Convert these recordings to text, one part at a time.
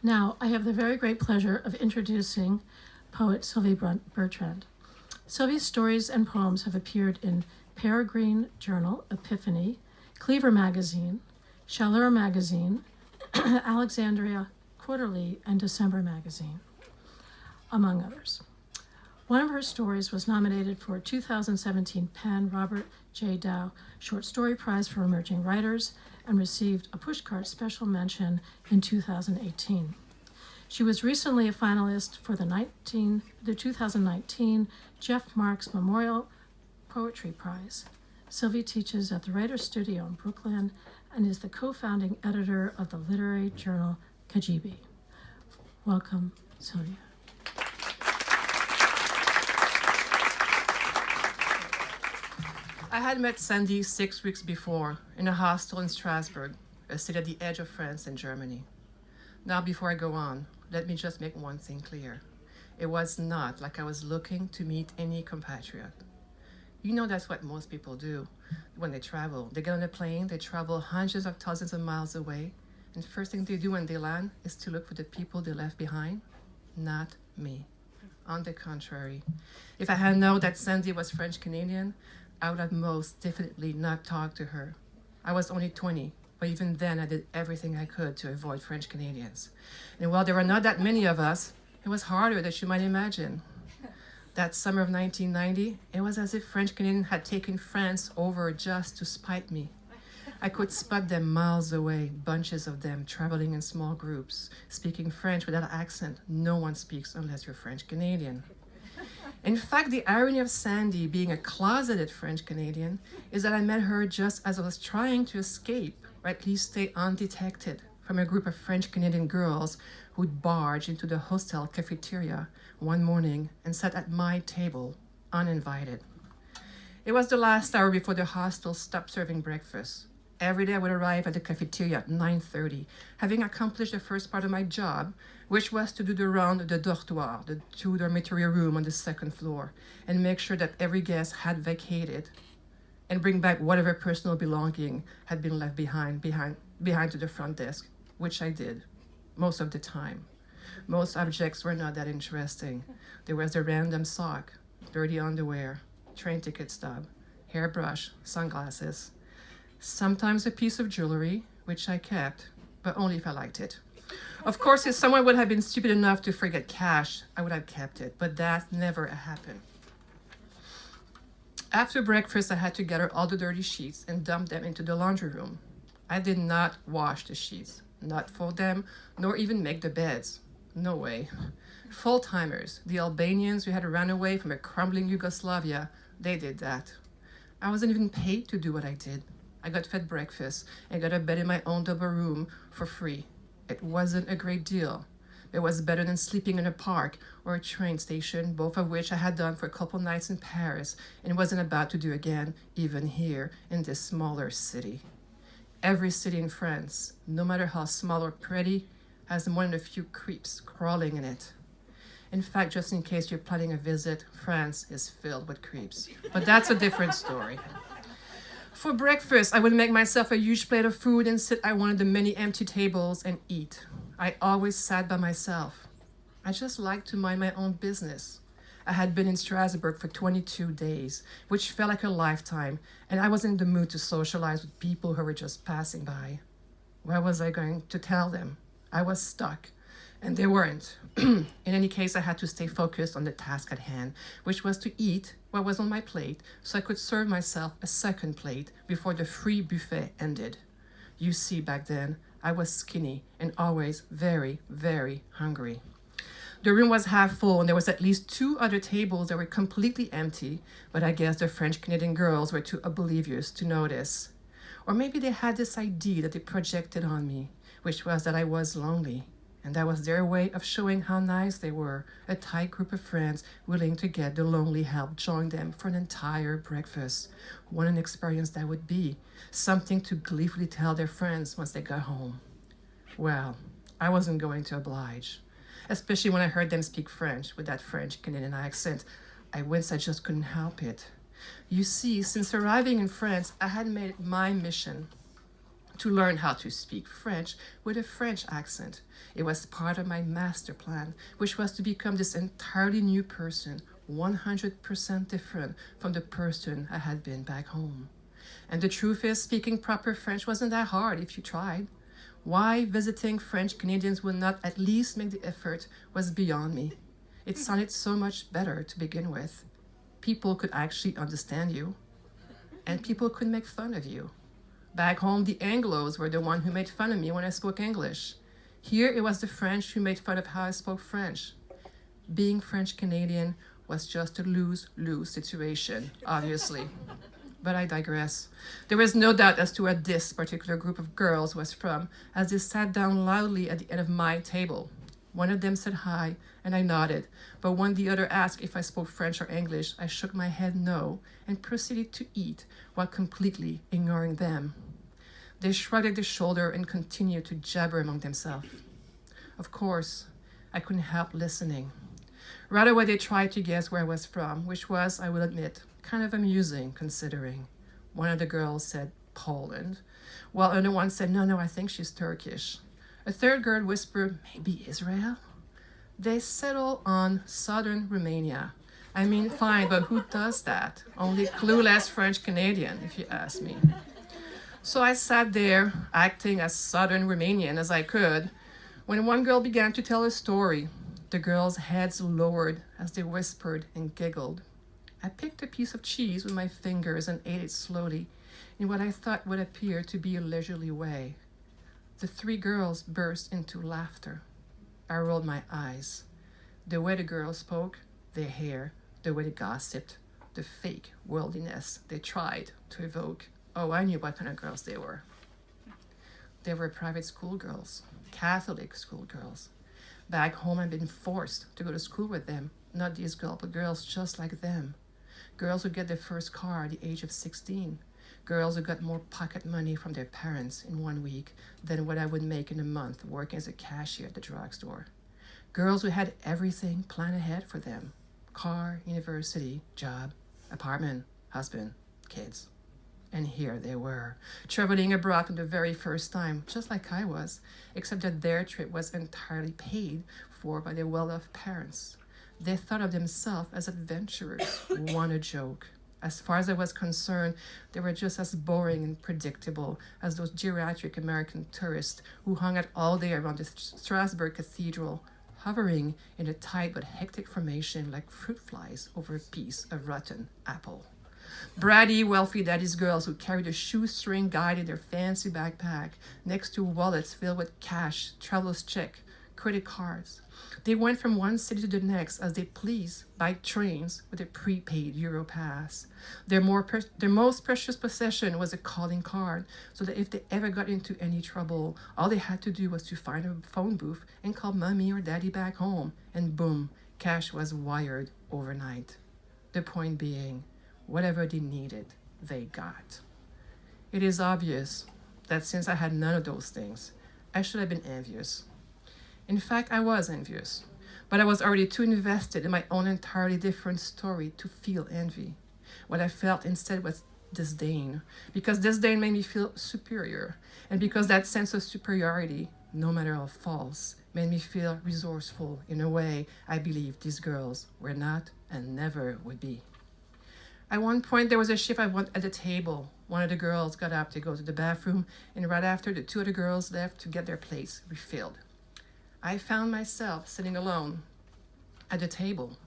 Now, I have the very great pleasure of introducing poet Sylvie Bertrand. Sylvie's stories and poems have appeared in Peregrine Journal, Epiphany, Cleaver Magazine, Chaleur Magazine, Alexandria Quarterly, and December Magazine, among others. One of her stories was nominated for a 2017 PEN Robert J. Dow Short Story Prize for Emerging Writers and received a Pushcart Special Mention in 2018. She was recently a finalist for the 2019 Jeff Marks Memorial Poetry Prize. Sylvie teaches at the Writers' Studio in Brooklyn and is the co-founding editor of the literary journal Kajibi. Welcome, Sylvia. I had met Sandy 6 weeks before in a hostel in Strasbourg, a city at the edge of France and Germany. Now, before I go on, let me just make one thing clear. It was not like I was looking to meet any compatriot. You know that's what most people do when they travel. They get on a plane, they travel hundreds of thousands of miles away, and the first thing they do when they land is to look for the people they left behind. Not me. On the contrary, if I had known that Sandy was French-Canadian, I would have most definitely not talked to her. I was only 20, but even then I did everything I could to avoid French Canadians. And while there were not that many of us, it was harder than you might imagine. That summer of 1990, it was as if French Canadians had taken France over just to spite me. I could spot them miles away, bunches of them traveling in small groups, speaking French without an accent. No one speaks unless you're French Canadian. In fact, the irony of Sandy being a closeted French Canadian is that I met her just as I was trying to escape, or at least stay undetected, from a group of French Canadian girls who'd barged into the hostel cafeteria one morning and sat at my table, uninvited. It was the last hour before the hostel stopped serving breakfast. Every day I would arrive at the cafeteria at 9:30, having accomplished the first part of my job, which was to do the round of the dortoir, the two-dormitory room on the second floor, and make sure that every guest had vacated and bring back whatever personal belonging had been left behind to the front desk, which I did most of the time. Most objects were not that interesting. There was a random sock, dirty underwear, train ticket stub, hairbrush, sunglasses, sometimes a piece of jewelry, which I kept, but only if I liked it. Of course, if someone would have been stupid enough to forget cash, I would have kept it, but that never happened. After breakfast, I had to gather all the dirty sheets and dump them into the laundry room. I did not wash the sheets, not fold them, nor even make the beds. No way. Full-timers, the Albanians who had run away from a crumbling Yugoslavia, they did that. I wasn't even paid to do what I did. I got fed breakfast and got a bed in my own double room for free. It wasn't a great deal. It was better than sleeping in a park or a train station, both of which I had done for a couple nights in Paris and wasn't about to do again, even here in this smaller city. Every city in France, no matter how small or pretty, has more than a few creeps crawling in it. In fact, just in case you're planning a visit, France is filled with creeps. But that's a different story. For breakfast, I would make myself a huge plate of food and sit at one of the many empty tables and eat. I always sat by myself. I just liked to mind my own business. I had been in Strasbourg for 22 days, which felt like a lifetime, and I was in the mood to socialize with people who were just passing by. What was I going to tell them? I was stuck, and they weren't. In any case, I had to stay focused on the task at hand, which was to eat what was on my plate so I could serve myself a second plate before the free buffet ended. You see, back then, I was skinny and always very, very hungry. The room was half full, and there was at least 2 other tables that were completely empty, but I guess the French-Canadian girls were too oblivious to notice. Or maybe they had this idea that they projected on me, which was that I was lonely. And that was their way of showing how nice they were, a tight group of friends willing to get the lonely help join them for an entire breakfast. What an experience that would be, something to gleefully tell their friends once they got home. Well, I wasn't going to oblige, especially when I heard them speak French with that French-Canadian accent. I winced, I just couldn't help it. You see, since arriving in France, I had made it my mission to learn how to speak French with a French accent. It was part of my master plan, which was to become this entirely new person, 100% different from the person I had been back home. And the truth is, speaking proper French wasn't that hard if you tried. Why visiting French Canadians would not at least make the effort was beyond me. It sounded so much better to begin with. People could actually understand you, and people could make fun of you. Back home, the Anglos were the one who made fun of me when I spoke English. Here, it was the French who made fun of how I spoke French. Being French Canadian was just a lose-lose situation, obviously. But I digress. There was no doubt as to where this particular group of girls was from, as they sat down loudly at the end of my table. One of them said hi, and I nodded, but when the other asked if I spoke French or English, I shook my head no, and proceeded to eat, while completely ignoring them. They shrugged their shoulder and continued to jabber among themselves. Of course, I couldn't help listening. Right away, they tried to guess where I was from, which was, I will admit, kind of amusing considering. One of the girls said Poland, while another one said, no, I think she's Turkish. A third girl whispered, maybe Israel? They settled on southern Romania. I mean, fine, but who does that? Only clueless French Canadian, if you ask me. So I sat there, acting as southern Romanian as I could, when one girl began to tell a story. The girls' heads lowered as they whispered and giggled. I picked a piece of cheese with my fingers and ate it slowly, in what I thought would appear to be a leisurely way. The three girls burst into laughter. I rolled my eyes. The way the girls spoke, their hair, the way they gossiped, the fake worldliness they tried to evoke. Oh, I knew what kind of girls they were. They were private school girls, Catholic school girls. Back home, I'd been forced to go to school with them. Not these girls, but girls just like them. Girls who get their first car at the age of 16. Girls who got more pocket money from their parents in 1 week than what I would make in a month working as a cashier at the drugstore. Girls who had everything planned ahead for them. Car, university, job, apartment, husband, kids. And here they were, traveling abroad for the very first time, just like I was, except that their trip was entirely paid for by their well-off parents. They thought of themselves as adventurers. What a joke. As far as I was concerned, they were just as boring and predictable as those geriatric American tourists who hung out all day around the Strasbourg Cathedral, hovering in a tight but hectic formation like fruit flies over a piece of rotten apple. Bratty, wealthy daddy's girls who carried a shoestring guide in their fancy backpack next to wallets filled with cash, traveler's check, credit cards. They went from one city to the next as they pleased by trains with a prepaid Euro pass. Their most precious possession was a calling card, so that if they ever got into any trouble, all they had to do was to find a phone booth and call mommy or daddy back home, and boom, cash was wired overnight. The point being, whatever they needed, they got. It is obvious that since I had none of those things, I should have been envious. In fact, I was envious, but I was already too invested in my own entirely different story to feel envy. What I felt instead was disdain, because disdain made me feel superior, and because that sense of superiority, no matter how false, made me feel resourceful in a way I believed these girls were not and never would be. At one point, there was a shift I went at the table. One of the girls got up to go to the bathroom, and right after, the two other girls left to get their plates refilled. I found myself sitting alone at the table.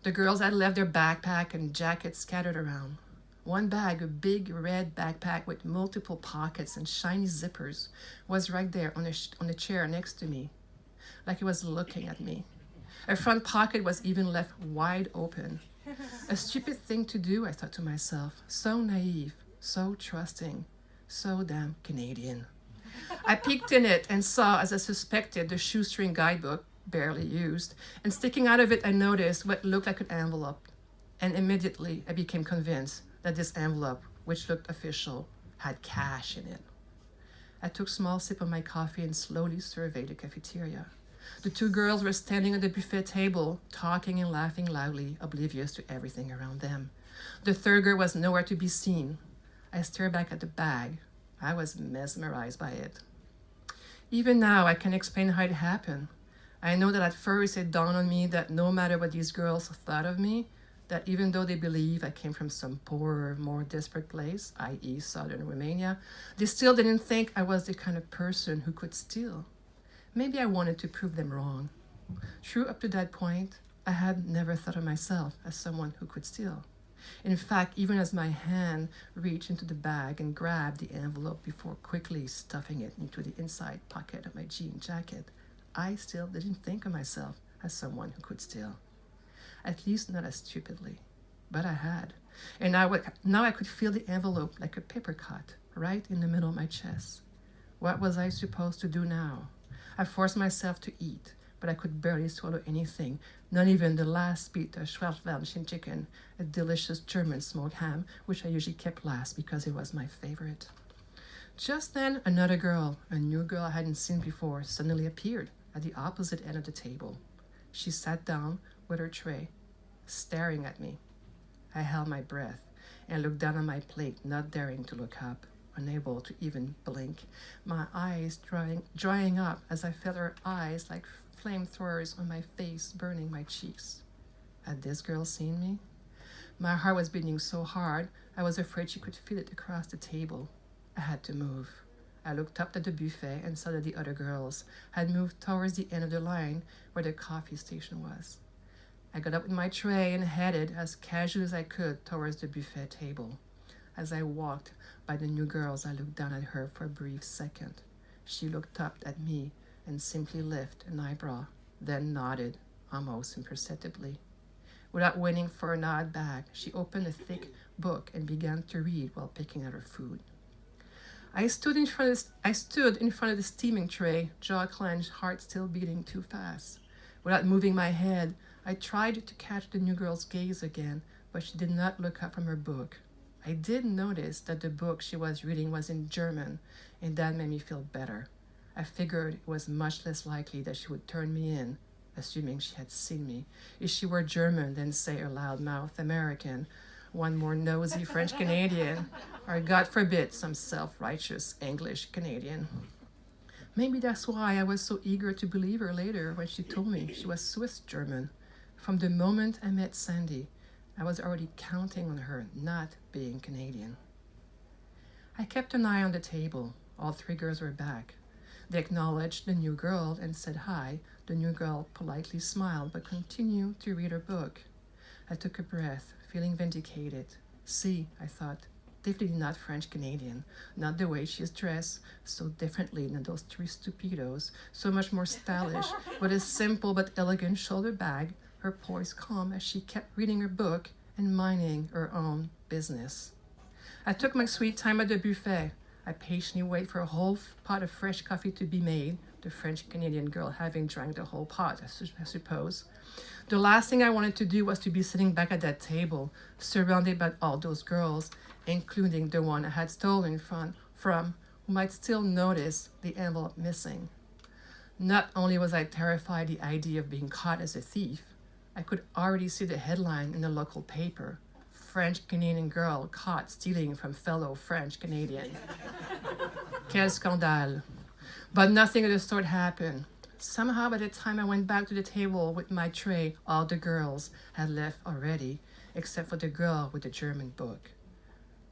The girls had left their backpack and jackets scattered around. One bag, a big red backpack with multiple pockets and shiny zippers, was right there on the chair next to me, like it was looking at me. A front pocket was even left wide open. A stupid thing to do, I thought to myself. So naive, so trusting, so damn Canadian. I peeked in it and saw, as I suspected, the shoestring guidebook, barely used, and sticking out of it I noticed what looked like an envelope. And immediately I became convinced that this envelope, which looked official, had cash in it. I took a small sip of my coffee and slowly surveyed the cafeteria. The two girls were standing at the buffet table, talking and laughing loudly, oblivious to everything around them. The third girl was nowhere to be seen. I stared back at the bag. I was mesmerized by it. Even now, I can explain how it happened. I know that at first it dawned on me that no matter what these girls thought of me, that even though they believe I came from some poorer, more desperate place, i.e. southern Romania, they still didn't think I was the kind of person who could steal. Maybe I wanted to prove them wrong. True, up to that point, I had never thought of myself as someone who could steal. In fact, even as my hand reached into the bag and grabbed the envelope before quickly stuffing it into the inside pocket of my jean jacket, I still didn't think of myself as someone who could steal. At least not as stupidly. But I had. And now I could feel the envelope like a paper cut right in the middle of my chest. What was I supposed to do now? I forced myself to eat, but I could barely swallow anything, not even the last bit of Schwarzwälder chicken, a delicious German smoked ham, which I usually kept last because it was my favorite. Just then, another girl, a new girl I hadn't seen before, suddenly appeared at the opposite end of the table. She sat down with her tray, staring at me. I held my breath and looked down on my plate, not daring to look up, unable to even blink, my eyes drying up as I felt her eyes like flamethrowers on my face, burning my cheeks. Had this girl seen me? My heart was beating so hard, I was afraid she could feel it across the table. I had to move. I looked up at the buffet and saw that the other girls had moved towards the end of the line where the coffee station was. I got up with my tray and headed as casually as I could towards the buffet table. As I walked by the new girls, I looked down at her for a brief second. She looked up at me and simply lifted an eyebrow, then nodded, almost imperceptibly. Without waiting for a nod back, she opened a thick book and began to read while picking at her food. I stood in front of the steaming tray, jaw clenched, heart still beating too fast. Without moving my head, I tried to catch the new girl's gaze again, but she did not look up from her book. I did notice that the book she was reading was in German, and that made me feel better. I figured it was much less likely that she would turn me in, assuming she had seen me, if she were German than, say, a loudmouth American, one more nosy French Canadian, or God forbid, some self-righteous English Canadian. Maybe that's why I was so eager to believe her later when she told me she was Swiss German. From the moment I met Sandy, I was already counting on her not being Canadian. I kept an eye on the table. All three girls were back. They acknowledged the new girl and said hi. The new girl politely smiled but continued to read her book. I took a breath, feeling vindicated. See, I thought, definitely not French Canadian, not the way she's dressed, so differently than those three stupidos, so much more stylish, with a simple but elegant shoulder bag, her poise calm as she kept reading her book and minding her own business. I took my sweet time at the buffet. I patiently waited for a whole pot of fresh coffee to be made, the French-Canadian girl having drank the whole pot, I suppose. The last thing I wanted to do was to be sitting back at that table, surrounded by all those girls, including the one I had stolen from, who might still notice the envelope missing. Not only was I terrified at the idea of being caught as a thief, I could already see the headline in the local paper. French-Canadian girl caught stealing from fellow French-Canadian. Quel scandale. But nothing of the sort happened. Somehow by the time I went back to the table with my tray, all the girls had left already, except for the girl with the German book.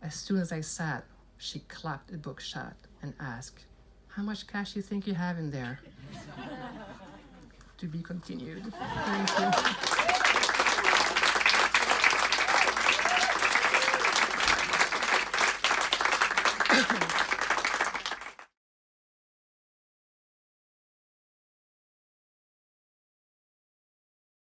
As soon as I sat, she clapped the book shut and asked, "How much cash do you think you have in there?" To be continued. Thank you.